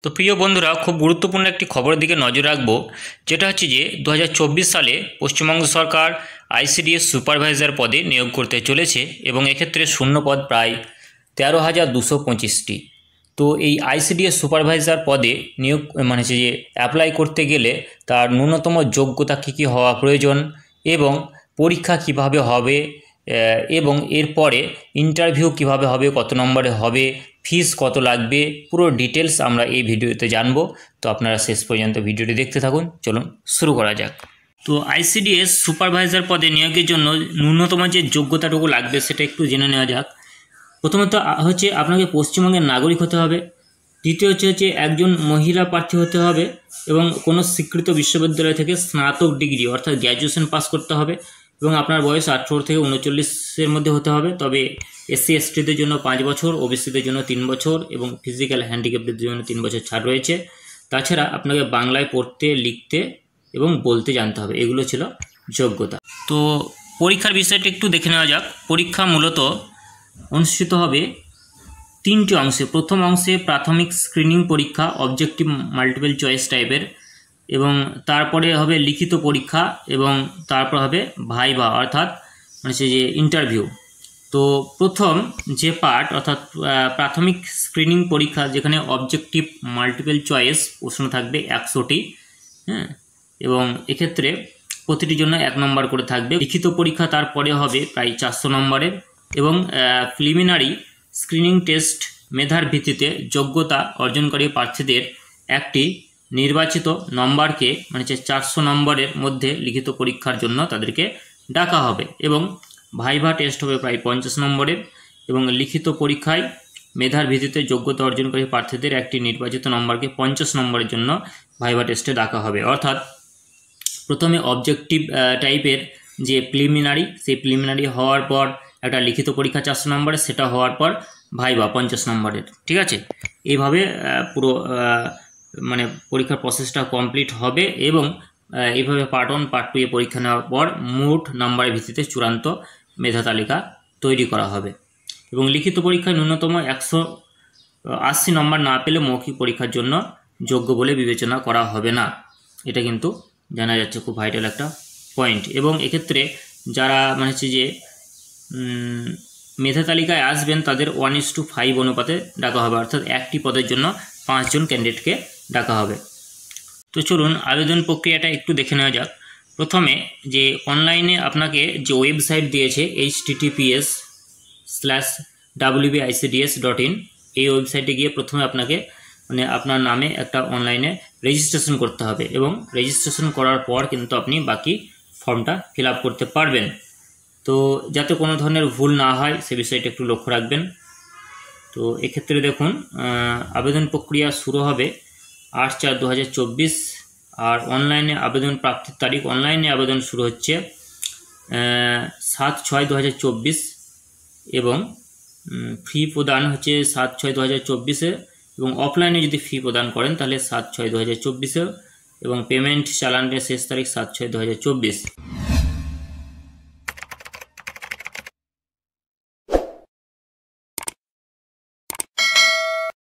তো প্রিয় বন্ধুরা, খুব গুরুত্বপূর্ণ একটি খবরের দিকে নজর রাখবো, যেটা হচ্ছে যে 2024 সালে পশ্চিমবঙ্গ সরকার আইসিডিএস সুপারভাইজার পদে নিয়োগ করতে চলেছে এবং এক্ষেত্রে শূন্য পদ প্রায় 13,225টি। তো এই আইসিডিএস সুপারভাইজার পদে নিয়োগ মানে হচ্ছে যে অ্যাপ্লাই করতে গেলে তার ন্যূনতম যোগ্যতা কী কী হওয়া প্রয়োজন এবং পরীক্ষা কিভাবে হবে এবং এরপরে ইন্টারভিউ কিভাবে হবে, কত নম্বরে হবে, ফিস কত লাগবে, পুরো ডিটেলস আমরা এই ভিডিওতে জানবো। তো আপনারা শেষ পর্যন্ত ভিডিওটি দেখতে থাকুন। চলুন শুরু করা যাক। তো আইসিডিএস সুপারভাইজার পদে নিয়োগের জন্য ন্যূনতম যে যোগ্যতাটুকু লাগবে সেটা একটু জেনে নেওয়া যাক। প্রথমত হচ্ছে আপনাকে পশ্চিমবঙ্গের নাগরিক হতে হবে। দ্বিতীয় হচ্ছে একজন মহিলা প্রার্থী হতে হবে এবং কোনো স্বীকৃত বিশ্ববিদ্যালয় থেকে স্নাতক ডিগ্রি অর্থাৎ গ্র্যাজুয়েশন পাস করতে হবে এবং আপনার বয়স 18 থেকে 39-এর মধ্যে হতে হবে। তবে এসসি এসটিদের জন্য 5 বছর, ওবিসিদের জন্য 3 বছর এবং ফিজিক্যাল হ্যান্ডিক্যাপদের জন্য 3 বছর ছাড় রয়েছে। তাছাড়া আপনাকে বাংলায় পড়তে, লিখতে এবং বলতে জানতে হবে। এগুলো ছিল যোগ্যতা। তো পরীক্ষার বিষয়টা একটু দেখে নেওয়া যাক। পরীক্ষা মূলত অনুষ্ঠিত হবে 3টি অংশে। প্রথম অংশে প্রাথমিক স্ক্রিনিং পরীক্ষা, অবজেক্টিভ মাল্টিপল চয়েস টাইপের, এবং তারপরে হবে লিখিত পরীক্ষা এবং তারপর হবে ভাইভা অর্থাৎ মানে সে যে ইন্টারভিউ। তো প্রথম যে পার্ট অর্থাৎ প্রাথমিক স্ক্রিনিং পরীক্ষা, যেখানে অবজেক্টিভ মাল্টিপল চয়েস প্রশ্ন থাকবে 100টি, হ্যাঁ, এবং এক্ষেত্রে প্রতিটির জন্য 1 নম্বর করে থাকবে। লিখিত পরীক্ষা তারপরে হবে প্রায় 400 নম্বরের এবং প্রিলিমিনারি স্ক্রিনিং টেস্ট মেধার ভিত্তিতে যোগ্যতা অর্জনকারী প্রার্থীদের একটি নির্বাচিত নম্বরকে মানে 400 নম্বরের মধ্যে লিখিত পরীক্ষার জন্য তাদেরকে ডাকা হবে এবং ভাইভা টেস্ট হবে প্রায় 50 নম্বরের এবং লিখিত পরীক্ষায় মেধার ভিত্তিতে যোগ্যতা অর্জনকারী প্রার্থীদের একটি নির্বাচিত নম্বরকে 50 নম্বরের জন্য ভাইভা টেস্টে ডাকা হবে। অর্থাৎ প্রথমে অবজেক্টিভ টাইপের যে প্রিলিমিনারি, সেই প্রিলিমিনারি হওয়ার পর একটা লিখিত পরীক্ষা 400 নম্বরের, সেটা হওয়ার পর ভাইভা 50 নম্বরের। ঠিক আছে, এইভাবে পুরো মানে পরীক্ষার প্রসেসটা কমপ্লিট হবে এবং এইভাবে পার্ট 1 পার্ট 2 এ পরীক্ষা নেওয়ার পর মোট নম্বরের ভিত্তিতে চূড়ান্ত মেধা তালিকা তৈরি করা হবে এবং লিখিত পরীক্ষায় ন্যূনতম 180 নম্বর না পেলে মৌখিক পরীক্ষার জন্য যোগ্য বলে বিবেচনা করা হবে না। এটা কিন্তু জানা যাচ্ছে, খুব ভাইটাল একটা পয়েন্ট। এবং এক্ষেত্রে যারা মানে হচ্ছে যে মেধা তালিকায় আসবেন তাদের 1:5 অনুপাতে ডাকা হবে, অর্থাৎ একটি পদের জন্য 5 জন ক্যান্ডিডেটকে ডাকা হবে। তো চলুন আবেদন প্রক্রিয়াটা একটু দেখে নেওয়া যাক। প্রথমে যে অনলাইনে আপনাকে যে ওয়েবসাইট দিয়েছে https://wbicds.in, এই ওয়েবসাইটে গিয়ে প্রথমে আপনাকে মানে আপনার নামে একটা অনলাইনে রেজিস্ট্রেশন করতে হবে এবং রেজিস্ট্রেশন করার পর কিন্তু আপনি বাকি ফর্মটা ফিল আপ করতে পারবেন। তো যাতে কোনো ধরনের ভুল না হয় সে বিষয়টা একটু লক্ষ্য রাখবেন। তো এক্ষেত্রে দেখুন আবেদন প্রক্রিয়া শুরু হবে 8/4/2024 আর অনলাইনে আবেদন প্রাপ্তির তারিখ, অনলাইনে আবেদন শুরু হচ্ছে 7/6/2024 এবং ফি প্রদান হচ্ছে 7/6/2024 এবং অফলাইনে যদি ফি প্রদান করেন তাহলে 7/6/2024 এবং পেমেন্ট চালানের শেষ তারিখ 7/6/2024।